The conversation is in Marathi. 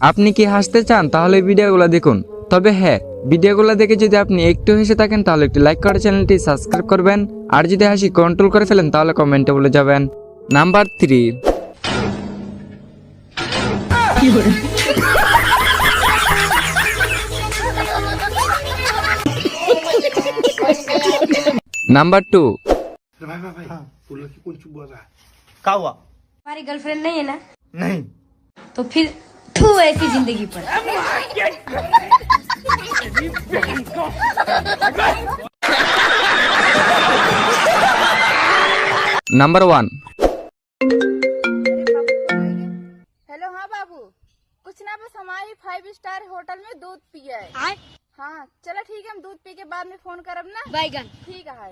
আপনি কি হাসতে চান তাহলে ভিডিওগুলো দেখুন। তবে হ্যাঁ, ভিডিওগুলো দেখে যদি আপনি একটু হেসে থাকেন তাহলে একটি লাইক করে চ্যানেলটি সাবস্ক্রাইব করবেন। আর যদি হাসি কন্ট্রোল করে ফেলেন তাহলে কমেন্টে বলে যাবেন। নাম্বার 3। नंबर 2। भाई भाई भाई वो लड़की कौन चुप बोल रहा है? क्या हुआ? हमारी गर्लफ्रेंड नहीं है ना, नहीं। तो फिर तू ऐसी जिंदगी पर। नंबर 1। हेलो, हाँ बाबू, कुछ ना बस हमारी 5 स्टार होटल में दूध पिया है। हाँ चलो ठीक है, हम दूध पी के बाद में फोन करब ना। बैगन ठीक है।